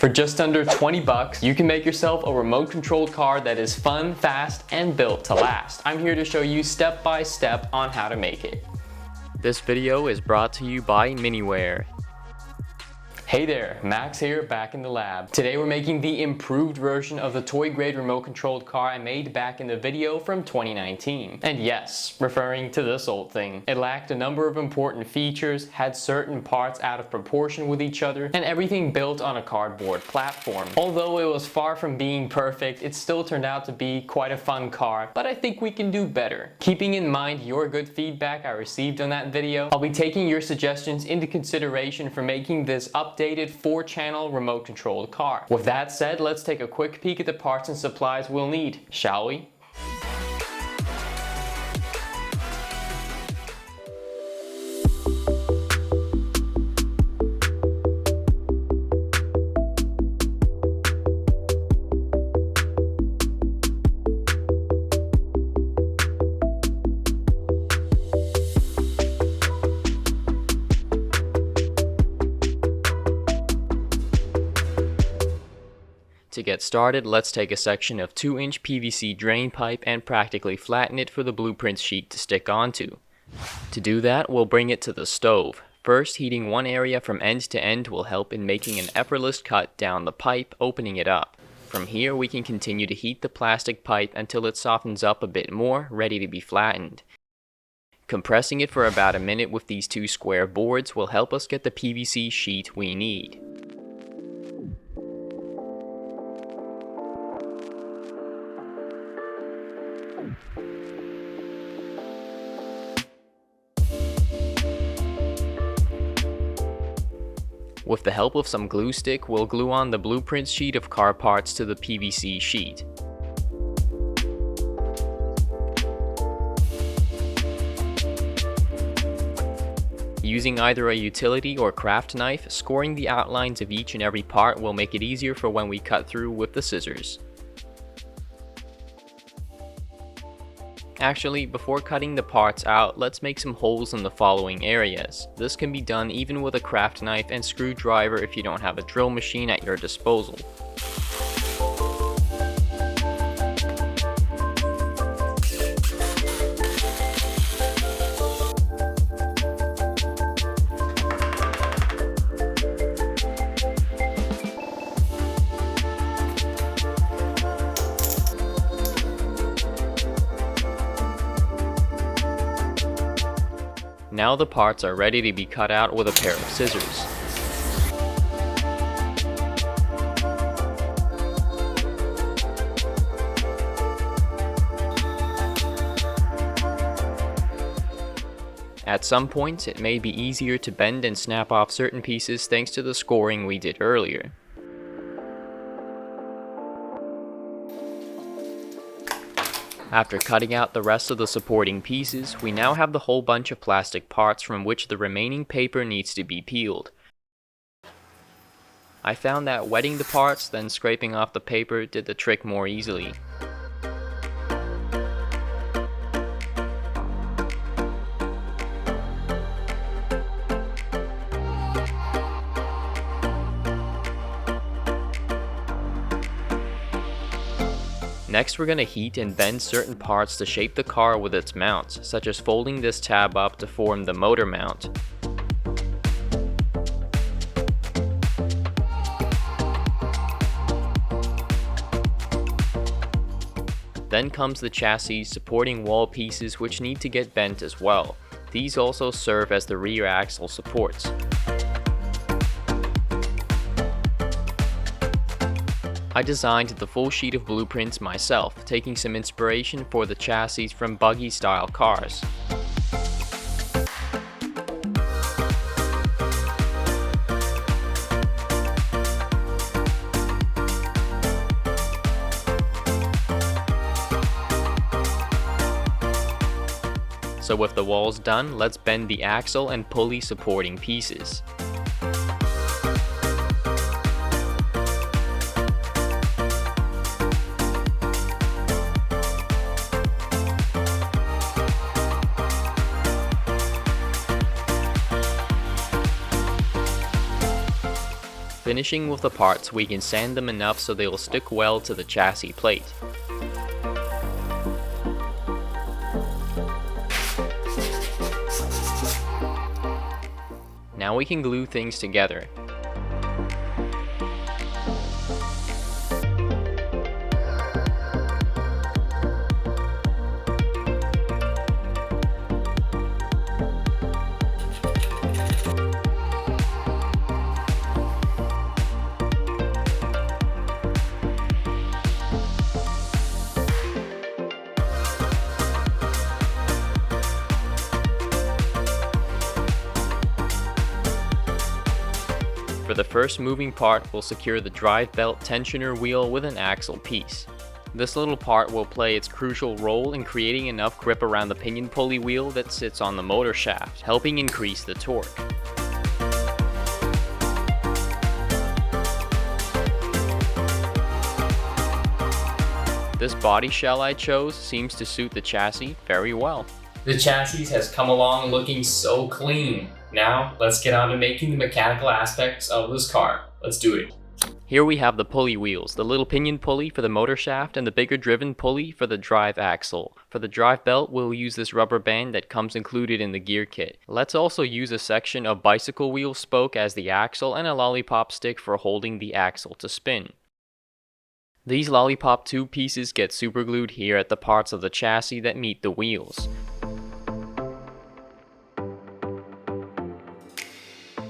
For just under 20 bucks, you can make yourself a remote controlled car that is fun, fast, and built to last. I'm here to show you step by step on how to make it. This video is brought to you by Miniware. Hey there, Max here, back in the lab. Today we're making the improved version of the toy grade remote controlled car I made back in the video from 2019. And yes, referring to this old thing. It lacked a number of important features, had certain parts out of proportion with each other, and everything built on a cardboard platform. Although it was far from being perfect, it still turned out to be quite a fun car, but I think we can do better. Keeping in mind your good feedback I received on that video, I'll be taking your suggestions into consideration for making this updated 4-channel remote controlled car. With that said, let's take a quick peek at the parts and supplies we'll need, shall we? To get started, let's take a section of 2-inch PVC drain pipe and practically flatten it for the blueprint sheet to stick onto. To do that, we'll bring it to the stove. First, heating one area from end to end will help in making an effortless cut down the pipe, opening it up. From here, we can continue to heat the plastic pipe until it softens up a bit more, ready to be flattened. Compressing it for about a minute with these 2 square boards will help us get the PVC sheet we need. With the help of some glue stick, we'll glue on the blueprint sheet of car parts to the PVC sheet. Using either a utility or craft knife, scoring the outlines of each and every part will make it easier for when we cut through with the scissors. Actually, before cutting the parts out, let's make some holes in the following areas. This can be done even with a craft knife and screwdriver if you don't have a drill machine at your disposal. Now the parts are ready to be cut out with a pair of scissors. At some points, it may be easier to bend and snap off certain pieces thanks to the scoring we did earlier. After cutting out the rest of the supporting pieces, we now have the whole bunch of plastic parts from which the remaining paper needs to be peeled. I found that wetting the parts, then scraping off the paper did the trick more easily. Next, we're going to heat and bend certain parts to shape the car with its mounts, such as folding this tab up to form the motor mount. Then comes the chassis supporting wall pieces which need to get bent as well. These also serve as the rear axle supports. I designed the full sheet of blueprints myself, taking some inspiration for the chassis from buggy-style cars. So with the walls done, let's bend the axle and pulley supporting pieces. Finishing with the parts, we can sand them enough so they will stick well to the chassis plate. Now we can glue things together. For the first moving part, we'll secure the drive belt tensioner wheel with an axle piece. This little part will play its crucial role in creating enough grip around the pinion pulley wheel that sits on the motor shaft, helping increase the torque. This body shell I chose seems to suit the chassis very well. The chassis has come along looking so clean. Now, let's get on to making the mechanical aspects of this car. Let's do it. Here we have the pulley wheels, the little pinion pulley for the motor shaft and the bigger driven pulley for the drive axle. For the drive belt, we'll use this rubber band that comes included in the gear kit. Let's also use a section of bicycle wheel spoke as the axle and a lollipop stick for holding the axle to spin. These lollipop tube pieces get superglued here at the parts of the chassis that meet the wheels.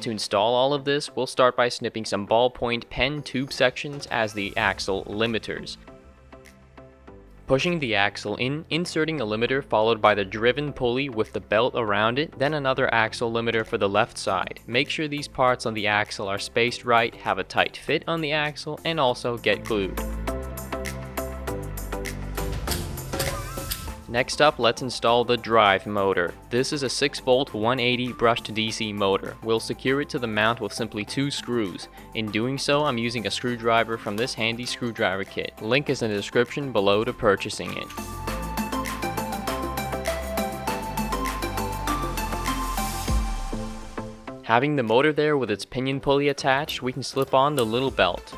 To install all of this, we'll start by snipping some ballpoint pen tube sections as the axle limiters. Pushing the axle in, inserting a limiter followed by the driven pulley with the belt around it, then another axle limiter for the left side. Make sure these parts on the axle are spaced right, have a tight fit on the axle, and also get glued. Next up, let's install the drive motor. This is a 6-volt 180 brushed DC motor. We'll secure it to the mount with simply 2 screws. In doing so, I'm using a screwdriver from this handy screwdriver kit. Link is in the description below to purchasing it. Having the motor there with its pinion pulley attached, we can slip on the little belt.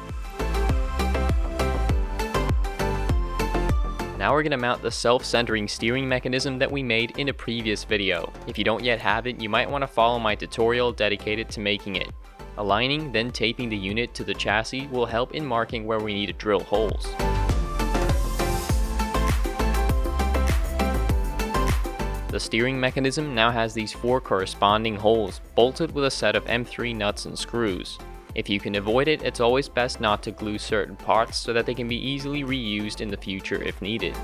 Now we're going to mount the self-centering steering mechanism that we made in a previous video. If you don't yet have it, you might want to follow my tutorial dedicated to making it. Aligning, then taping the unit to the chassis will help in marking where we need to drill holes. The steering mechanism now has these 4 corresponding holes, bolted with a set of M3 nuts and screws. If you can avoid it, it's always best not to glue certain parts so that they can be easily reused in the future if needed.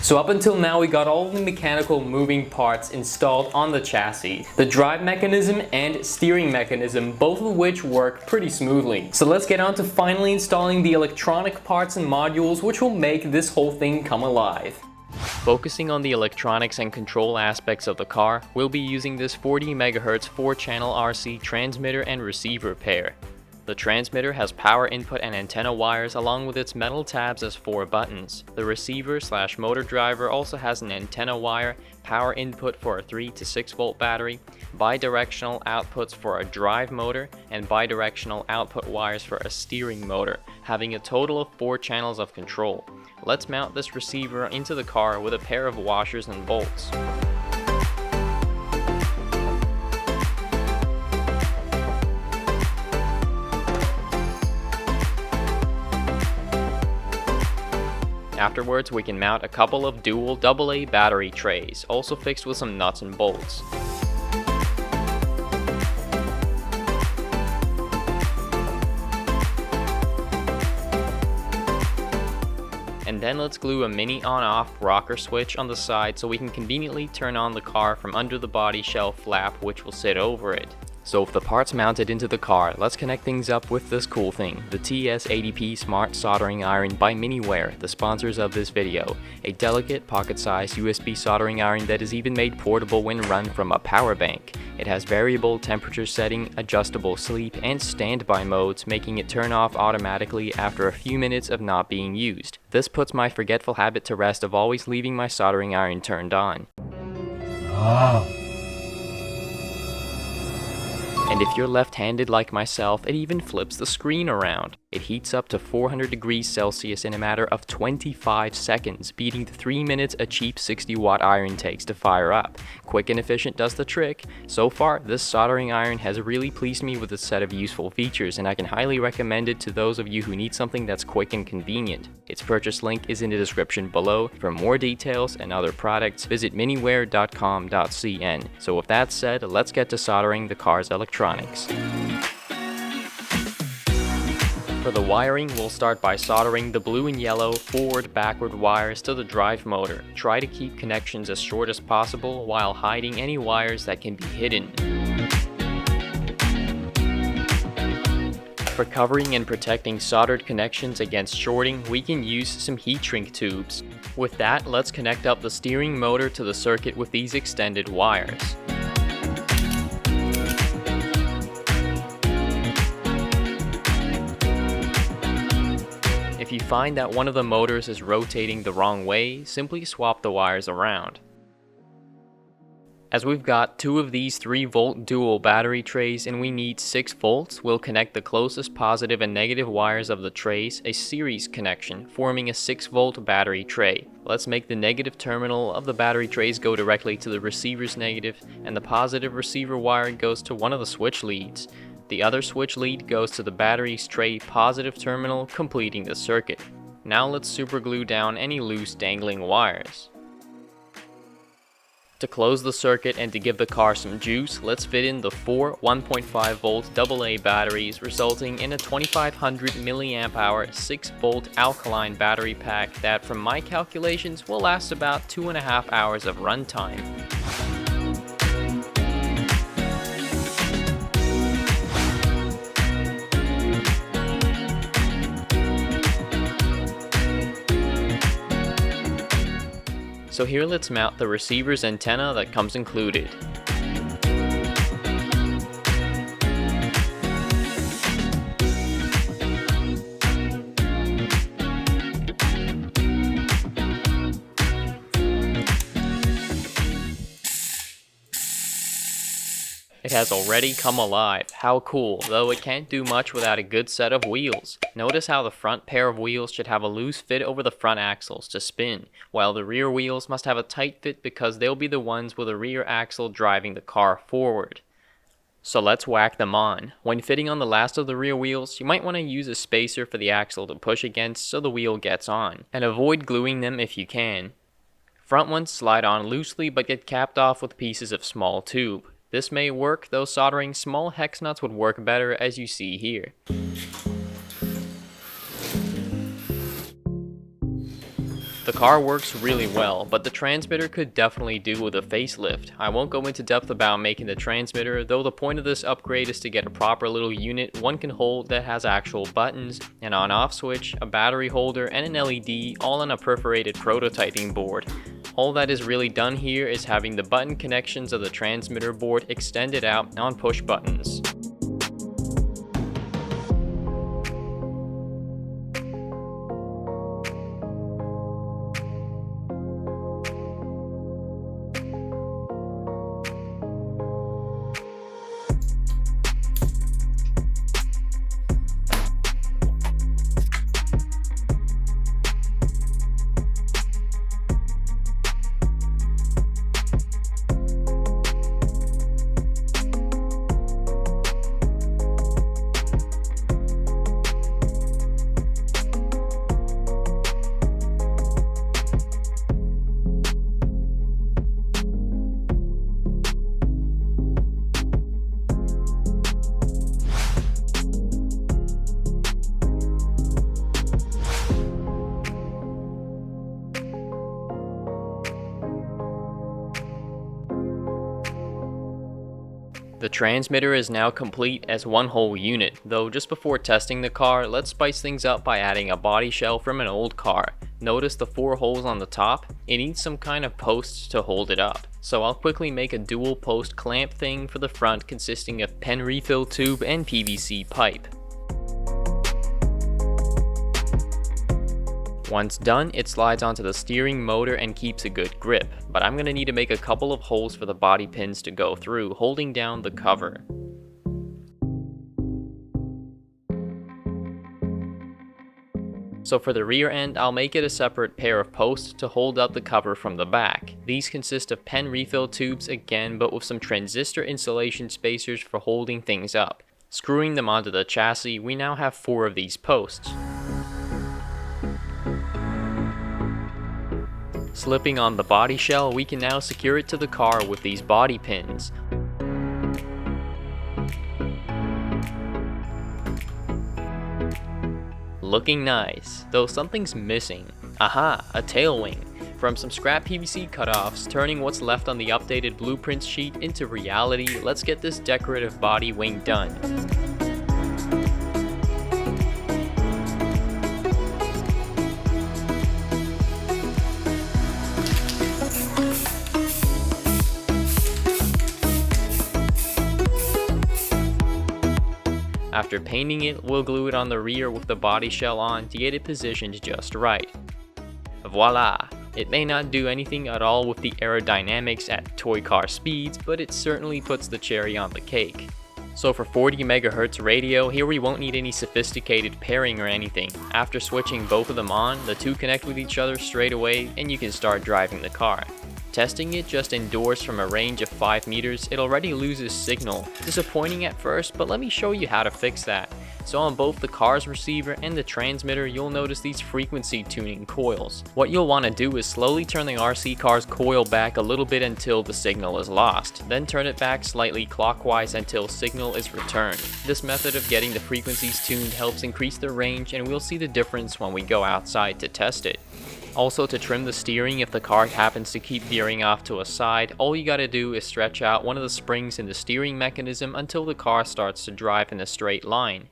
So up until now, we got all the mechanical moving parts installed on the chassis. The drive mechanism and steering mechanism, both of which work pretty smoothly. So let's get on to finally installing the electronic parts and modules which will make this whole thing come alive. Focusing on the electronics and control aspects of the car, we'll be using this 40 MHz 4-channel RC transmitter and receiver pair. The transmitter has power input and antenna wires along with its metal tabs as 4 buttons. The receiver/motor driver also has an antenna wire, power input for a 3 to 6 volt battery, bidirectional outputs for a drive motor, and bidirectional output wires for a steering motor, having a total of 4 channels of control. Let's mount this receiver into the car with a pair of washers and bolts. Afterwards, we can mount a couple of dual AA battery trays, also fixed with some nuts and bolts. And then let's glue a mini on-off rocker switch on the side so we can conveniently turn on the car from under the body shell flap which will sit over it. So with the parts mounted into the car, let's connect things up with this cool thing, the TS80P Smart Soldering Iron by Miniware, the sponsors of this video. A delicate, pocket-sized USB soldering iron that is even made portable when run from a power bank. It has variable temperature setting, adjustable sleep, and standby modes, making it turn off automatically after a few minutes of not being used. This puts my forgetful habit to rest of always leaving my soldering iron turned on. And if you're left-handed like myself, it even flips the screen around. It heats up to 400 degrees Celsius in a matter of 25 seconds, beating the 3 minutes a cheap 60-watt iron takes to fire up. Quick and efficient does the trick. So far, this soldering iron has really pleased me with its set of useful features, and I can highly recommend it to those of you who need something that's quick and convenient. Its purchase link is in the description below. For more details and other products, visit miniware.com.cn. So with that said, let's get to soldering the car's electronics. For the wiring, we'll start by soldering the blue and yellow forward-backward wires to the drive motor. Try to keep connections as short as possible while hiding any wires that can be hidden. For covering and protecting soldered connections against shorting, we can use some heat shrink tubes. With that, let's connect up the steering motor to the circuit with these extended wires. If you find that one of the motors is rotating the wrong way, simply swap the wires around. As we've got 2 of these 3-volt dual battery trays and we need 6 volts, we'll connect the closest positive and negative wires of the trays, a series connection, forming a 6-volt battery tray. Let's make the negative terminal of the battery trays go directly to the receiver's negative, and the positive receiver wire goes to one of the switch leads. The other switch lead goes to the battery's tray positive terminal, completing the circuit. Now let's superglue down any loose dangling wires. To close the circuit and to give the car some juice, let's fit in the 4 1.5 volt AA batteries, resulting in a 2500 mAh 6-volt alkaline battery pack that, from my calculations, will last about 2.5 hours of runtime. So here let's mount the receiver's antenna that comes included. It has already come alive. How cool, though it can't do much without a good set of wheels. Notice how the front pair of wheels should have a loose fit over the front axles to spin, while the rear wheels must have a tight fit because they'll be the ones with the rear axle driving the car forward. So let's whack them on. When fitting on the last of the rear wheels, you might want to use a spacer for the axle to push against so the wheel gets on, and avoid gluing them if you can. Front ones slide on loosely but get capped off with pieces of small tube. This may work, though soldering small hex nuts would work better, as you see here. The car works really well, but the transmitter could definitely do with a facelift. I won't go into depth about making the transmitter, though the point of this upgrade is to get a proper little unit one can hold that has actual buttons, an on-off switch, a battery holder, and an LED, all on a perforated prototyping board. All that is really done here is having the button connections of the transmitter board extended out on push buttons. The transmitter is now complete as one whole unit, though just before testing the car, let's spice things up by adding a body shell from an old car. Notice the 4 holes on the top? It needs some kind of posts to hold it up. So I'll quickly make a dual post clamp thing for the front consisting of pen refill tube and PVC pipe. Once done, it slides onto the steering motor and keeps a good grip, but I'm going to need to make a couple of holes for the body pins to go through, holding down the cover. So for the rear end, I'll make it a separate pair of posts to hold up the cover from the back. These consist of pen refill tubes again, but with some transistor insulation spacers for holding things up. Screwing them onto the chassis, we now have 4 of these posts. Slipping on the body shell, we can now secure it to the car with these body pins. Looking nice, though something's missing. Aha, a tail wing. From some scrap PVC cutoffs, turning what's left on the updated blueprint sheet into reality, let's get this decorative body wing done. After painting it, we'll glue it on the rear with the body shell on to get it positioned just right. Voila! It may not do anything at all with the aerodynamics at toy car speeds, but it certainly puts the cherry on the cake. So for 40 MHz radio, here we won't need any sophisticated pairing or anything. After switching both of them on, the two connect with each other straight away and you can start driving the car. Testing it just indoors from a range of 5 meters, it already loses signal. Disappointing at first, but let me show you how to fix that. So on both the car's receiver and the transmitter, you'll notice these frequency tuning coils. What you'll want to do is slowly turn the RC car's coil back a little bit until the signal is lost. Then turn it back slightly clockwise until signal is returned. This method of getting the frequencies tuned helps increase the range, and we'll see the difference when we go outside to test it. Also, to trim the steering if the car happens to keep veering off to a side, all you gotta do is stretch out one of the springs in the steering mechanism until the car starts to drive in a straight line.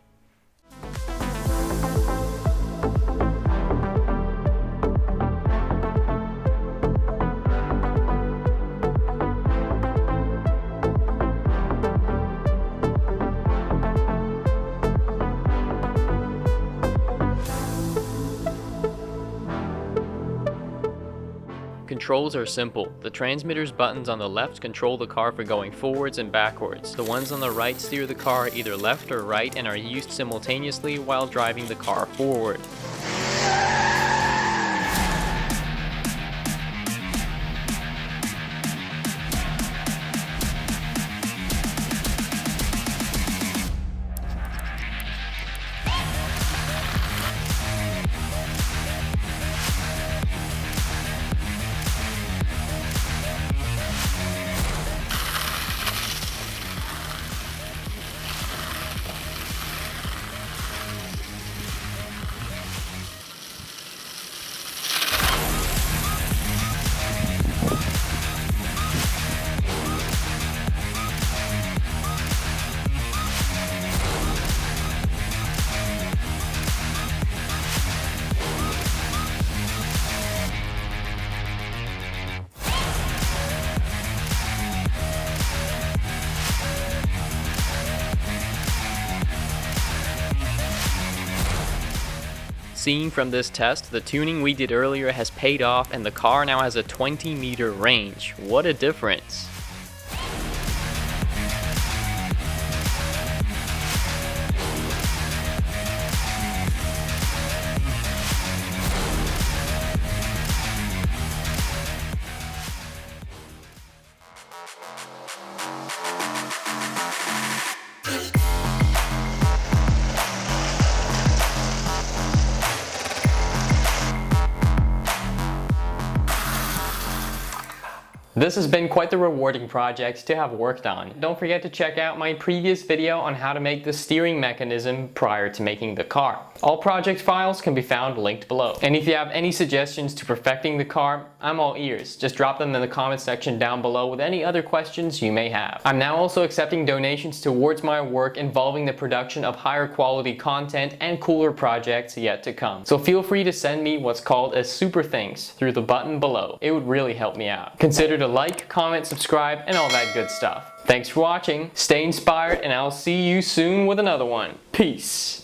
Controls are simple. The transmitter's buttons on the left control the car for going forwards and backwards. The ones on the right steer the car either left or right and are used simultaneously while driving the car forward. Seeing from this test, the tuning we did earlier has paid off and the car now has a 20-meter range. What a difference! This has been quite the rewarding project to have worked on. Don't forget to check out my previous video on how to make the steering mechanism prior to making the car. All project files can be found linked below. And if you have any suggestions to perfecting the car, I'm all ears. Just drop them in the comment section down below with any other questions you may have. I'm now also accepting donations towards my work involving the production of higher quality content and cooler projects yet to come. So feel free to send me what's called a super thanks through the button below. It would really help me out. Consider to like, comment, subscribe, and all that good stuff. Thanks for watching, stay inspired, and I'll see you soon with another one. Peace.